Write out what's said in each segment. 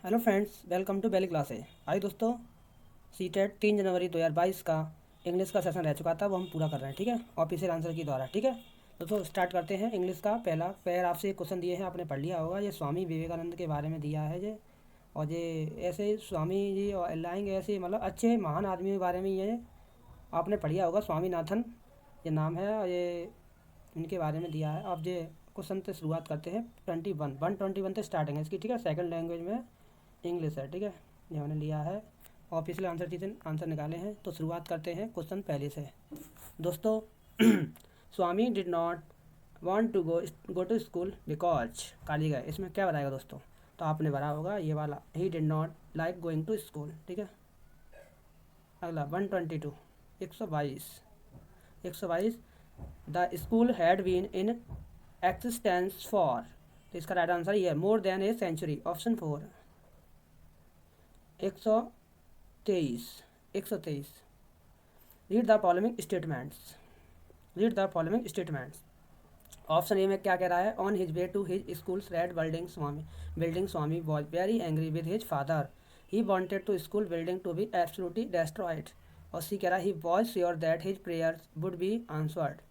Hello friends, welcome to बेली classes. आई दोस्तों, सीटेट 3 जनवरी 2022 का इंग्लिश का सेशन रह चुका था, वो हम पूरा कर रहे हैं। ठीक है, ऑफिशियल आंसर के द्वारा। ठीक है दोस्तों, स्टार्ट करते हैं। इंग्लिश का पहला पैर आपसे एक क्वेश्चन दिए हैं, आपने पढ़ लिया होगा। ये स्वामी विवेकानंद के बारे में दिया है ये। और ये ऐसे स्वामी जी और लाएंगे ऐसे, मतलब अच्छे महान आदमी के बारे में ये आपने पढ़िया होगा। स्वामीनाथन ये नाम है, और ये इनके बारे में दिया है। अब ये क्वेश्चन से शुरुआत करते हैं। 121 से स्टार्टिंग है इसकी। ठीक है, सेकंड लैंग्वेज में इंग्लिश है। ठीक है, ये हमने लिया है। ऑफिशियल आंसर की आंसर निकाले हैं, तो शुरुआत करते हैं क्वेश्चन पहले से। दोस्तों, Swami did not want to go to school because काली गए, इसमें क्या बताएगा दोस्तों? तो आपने भरा होगा ये वाला, he did not like going to school. ठीक है, अगला 122, 122 the school had been in existence for. तो इसका राइट आंसर ये है, more than a century, option 4। 123, 123 read the following statements. Read the following statements. Option A में क्या कह रहा है? On his way to his school's red building Swami was very angry with his father. He wanted to school building to be absolutely destroyed. और C कह रहा है, he was sure that his prayers would be answered.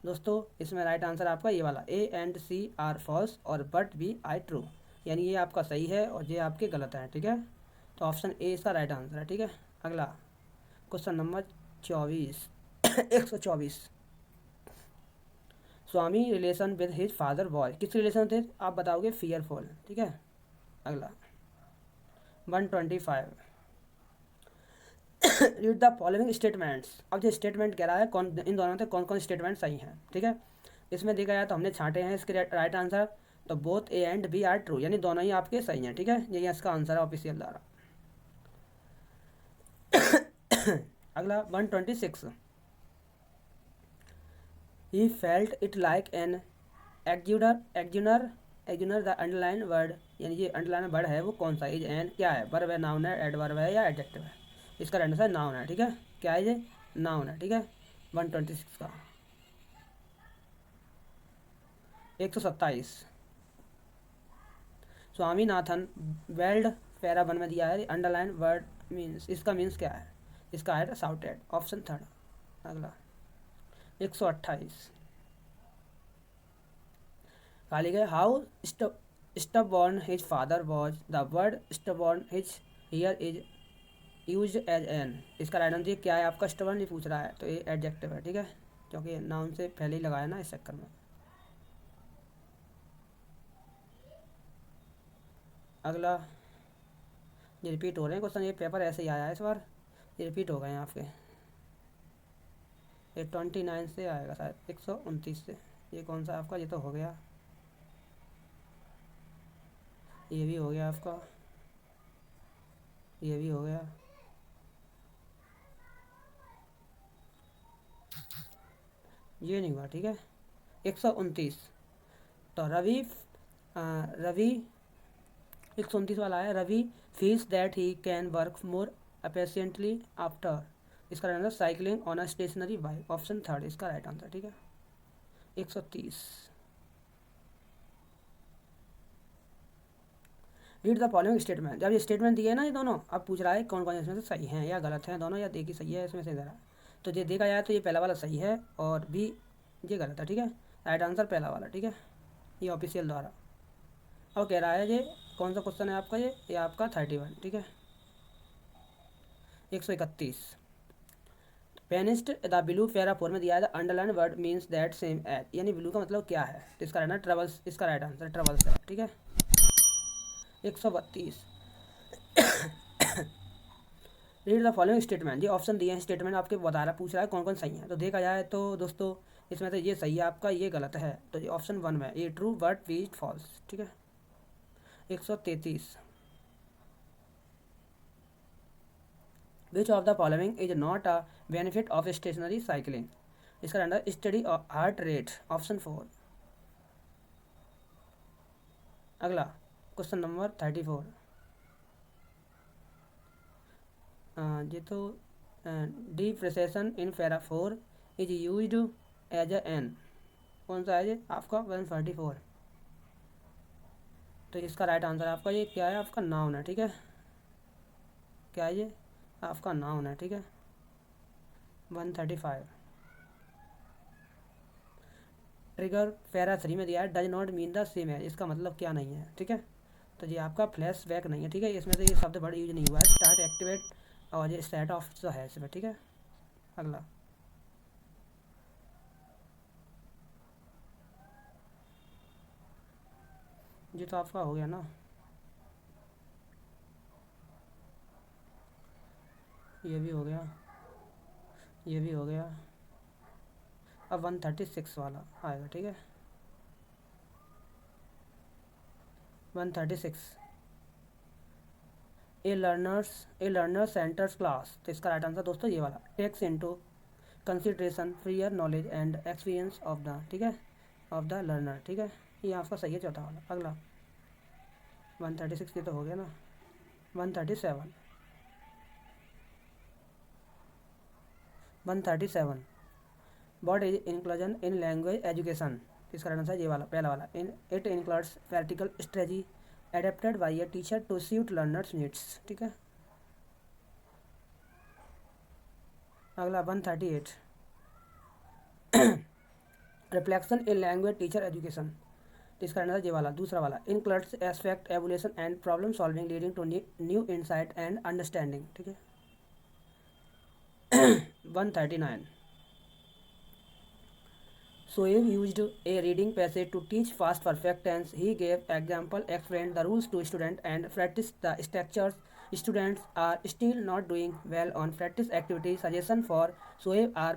दोस्तों, इसमें right answer आपका ये वाला, A and C are false और बट बी आई ट्रू। यानी ये आपका सही है और ये आपके गलत है। ठीक है, तो ऑप्शन ए इसका राइट आंसर है। ठीक है, अगला question number 24, 124 Swami relation with his father boy, किस रिलेशन थे आप बताओगे? फियरफुल। ठीक है, अगला 125 रीड द फॉलोइंग स्टेटमेंट्स। अब जो स्टेटमेंट कह रहा है कौन इन दोनों में कौन कौन स्टेटमेंट सही हैं। ठीक है, इसमें देखा जाए तो हमने छांटे हैं इसके राइट आंसर, तो both A and B are true, यानी दोनों ही आपके सही हैं। ठीक है, ये इसका आंसर है ऑफिशियल द्वारा। अगला 126 he felt it like an एग्जूनर द अंडरलाइन वर्ड, यानी ये अंडरलाइन वर्ड है वो कौन सा? इज एन क्या है? वर्ब है, नाउन है, एडवर्ब है या एडजेक्टिव है? इसका आंसर है नाउन है। ठीक है, क्या है ये? नाउन है। ठीक है, 126 का 127 स्वामीनाथन वेल्ड पैरा वन में दिया है अंडरलाइन वर्ड मीन्स, इसका मीन्स क्या है? इसका है साउटेड, ऑप्शन 3। अगला 128 खाली गए, how stubborn his father was, the word stubborn his here is use as an. इसका राइट आंसर क्या है आपका? स्टबॉर्न ही पूछ रहा है, तो ये एडजेक्टिव है। ठीक है, क्योंकि नाउन से पहले ही लगाया ना, इस चक्कर में। अगला ये रिपीट हो रहे हैं क्वेश्चन, ये पेपर ऐसे ही आया है इस बार, ये रिपीट हो गए हैं आपके। ये 29 से आएगा शायद, 129 से। ये कौन सा आपका? ये तो हो गया, ये भी हो गया आपका, ये भी हो गया, ये नहीं हुआ। ठीक है, 129 तो रवि 129 वाला है, Ravi feels that he can work more efficiently after. इसका right answer cycling on a stationary bike, option 3 इसका राइट आंसर। ठीक है, 130 रीड द फॉलोइंग स्टेटमेंट। जब ये स्टेटमेंट दिए ना ये दोनों, अब पूछ रहा है कौन कौन इसमें से सही हैं या गलत हैं दोनों, या एक ही सही है इसमें से ज़रा। तो ये देखा जाए तो ये पहला वाला सही है और बी ये गलत है। ठीक है, राइट आंसर पहला वाला। ठीक है, ये ऑफिशियल द्वारा। अब कह रहा है ये कौन सा क्वेश्चन है आपका? ये आपका 31। ठीक है, 131 पेनिस्ट द ब्लू पैरा फोर में दिया है, the underline word means that same as, यानी ब्लू का मतलब क्या है? तो इसका रहना ट्रबल्स, इसका राइट आंसर ट्रबल्स है। ठीक है, 132 रीड द फॉलोइंग स्टेटमेंट। ये ऑप्शन दिए हैं, स्टेटमेंट आपके बता रहा पूछ रहा है कौन कौन सही है। तो देखा जाए तो दोस्तों, इसमें से ये सही है आपका, ये गलत है। तो ये ऑप्शन 1 में ये ट्रू बट बी फॉल्स। ठीक है, 133 which of the following is not a benefit of stationary cycling? इसका under study heart rate, option 4। अगला क्वेश्चन नंबर 34 ये तो depression in para 4 is use as a an, कौन सा है ये आपका? 144। तो इसका राइट आंसर आपका ये क्या है, आपका नाउन है, ठीक है। क्या है ये, आपका नाउन है, ठीक है। 135 ट्रिगर पैरा 3 में दिया है does not mean the same है, इसका मतलब क्या नहीं है, ठीक है। तो ये आपका फ्लैश बैक नहीं है, ठीक है। इसमें से ये शब्द वर्ड यूज नहीं हुआ है, स्टार्ट एक्टिवेट और ये स्टार्ट ऑफ तो है इसमें, ठीक है। अगला ये तो आपका हो गया ना, ये भी हो गया, ये भी हो गया। अब 136 वाला आएगा, ठीक है। 136 ए लर्नर सेंटर्स क्लास, तो इसका राइट आंसर दोस्तों ये वाला takes into consideration prior knowledge and experience of the, ठीक है, ऑफ द लर्नर, ठीक है। ये आपका सही है चौथा वाला। अगला 136 ये तो हो गया ना। 137 what is inclusion in language education, इसका आंसर ये वाला पहला वाला in it includes practical strategy adapted by a teacher to suit learners needs, ठीक है। अगला 138 reflection in language teacher education, इसका आंसर ये वाला दूसरा वाला includes aspect evolution and problem solving leading to new insight and understanding, ठीक है। 139 Sohaib used a reading passage to teach past perfect tense. He gave example, explained the rules to students, and practiced the structures. Students are still not doing well on practice activities. Suggestion for Sohaib are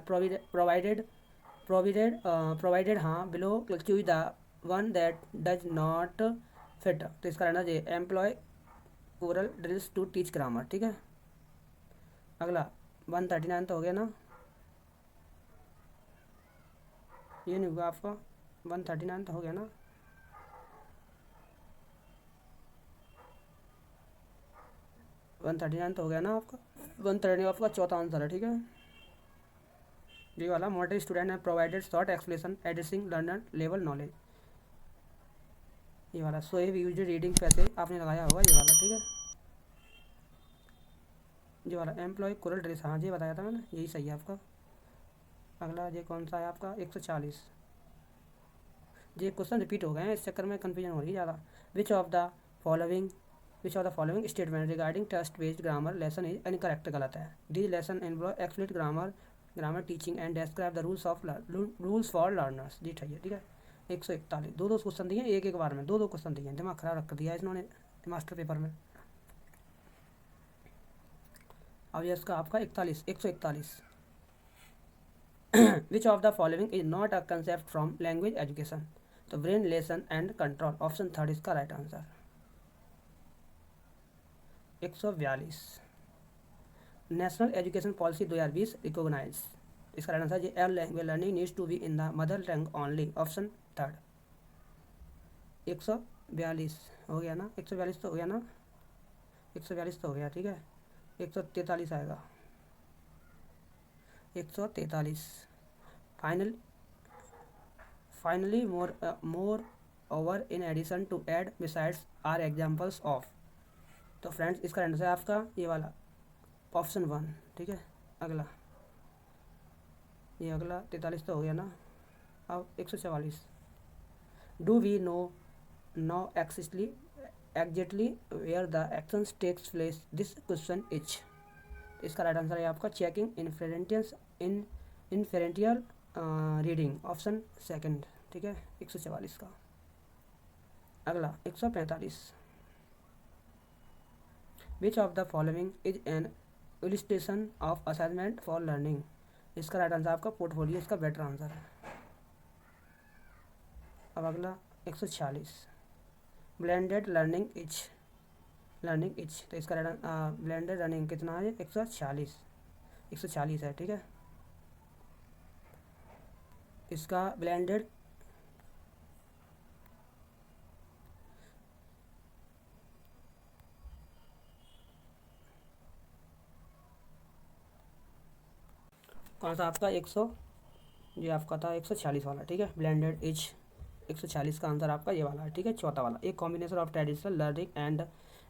provided हाँ below. Choose the one that does not fit. तो इसका रहना चाहिए employ oral drills to teach grammar, ठीक है। अगला 139 तो हो गया ना, ये नहीं हुआ आपका। 139 तो हो गया ना। 139 तो हो गया ना आपका। 139 आपका चौथा आंसर है, ठीक है। ये वाला मॉडरेट स्टूडेंट है provided short explanation addressing learner level knowledge, ये वाला सोहेब यूज्ड रीडिंग पैसे आपने लगाया होगा ये वाला, ठीक है। ये वाला एम्प्लॉय कोरल ड्रेस, हाँ ये बताया था मैंने, यही सही है आपका। अगला ये कौन सा है आपका 140, ये क्वेश्चन रिपीट हो गए हैं, इस चक्कर में कन्फ्यूजन हो रही है ज़्यादा। Which of the following statement regarding test based grammar lesson is incorrect, गलत है। This lesson involve explicit grammar teaching and describe the rules for learners, जी ठीक है, ठीक है। 141 दो क्वेश्चन दिए एक एक बार में, दो क्वेश्चन दिए, दिमाग खराब रख दिया इन्होंने मास्टर पेपर में। अब ये इसका आपका 141 which of the following is not a concept from language education, तो brain lesson and control, option third इसका right answer. 142 national education policy 2020 recognise, इसका राइट आंसर ये language learning needs to be in the mother tongue only, option third. 142 हो गया ना, 142 तो हो गया ना, 142 तो हो गया, ठीक है। 143 आएगा, 143 finally moreover in addition to add besides are examples of, तो फ्रेंड्स इसका आंसर है आपका ये वाला ऑप्शन 1, ठीक है। अगला ये अगला 43 तो हो गया ना। अब 144 do we know exactly where the actions takes place, this question is, इसका राइट आंसर है आपका checking inferential reading, option second, ठीक है। 144 का। अगला 145 which of the following is an illustration of assessment for learning, इसका राइट आंसर आपका portfolio, इसका बेटर आंसर है। अब अगला 146 ब्लेंडेड लर्निंग इज, तो इसका ब्लेंडेड लर्निंग कितना है 146 है, ठीक है। इसका ब्लेंडेड कौन सा आपका ये आपका था 146 वाला, ठीक है। ब्लेंडेड इज 146 का आंसर आपका ये वाला है, ठीक है। चौथा वाला, एक combination of traditional learning and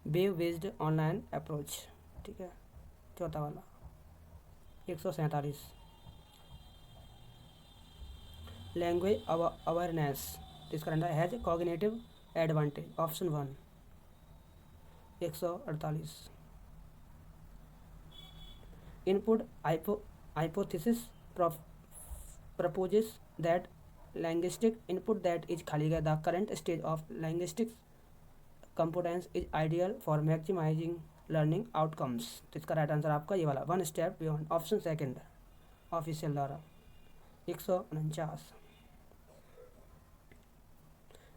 wave based online approach, ठीक है। चौथा वाला 147, लैंग्वेज अवेयरनेस, इसका answer has cognitive advantage, option 1। 148, input hypothesis proposes that linguistic input that is खाली गया the current stage of linguistic competence is ideal for maximizing learning outcomes। तो इसका right answer आपका ये वाला, one step beyond, option second, official द्वारा। 149,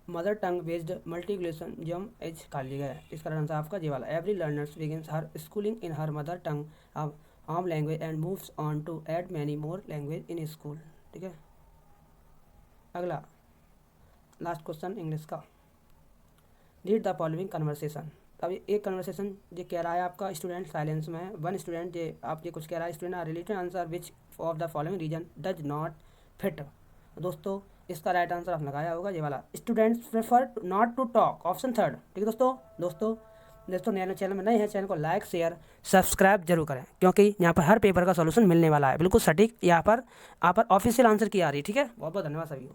mother tongue based multilingualism is खाली गया, इसका आंसर आपका ये वाला, every learners begins her schooling in her mother tongue home language and moves on to add many more language in school, ठीक है। अगला लास्ट क्वेश्चन इंग्लिश का, रीड द फॉलोइंग कन्वर्सेशन। अब एक कन्वर्सेशन जो कह रहा है आपका स्टूडेंट साइलेंस में है, वन स्टूडेंट ये आप ये कुछ कह रहा है, student are related answer which of the following reason does not fit. दोस्तों इसका राइट आंसर आप लगाया होगा ये वाला, students prefer not to talk, option 3, ठीक है। दोस्तों नए चैनल में नए हैं, चैनल को लाइक शेयर सब्सक्राइब जरूर करें, क्योंकि यहाँ पर हर पेपर का सॉल्यूशन मिलने वाला है बिल्कुल सटीक, यहाँ पर ऑफिशियल आंसर की आ रही है, ठीक है। बहुत बहुत धन्यवाद सभी को।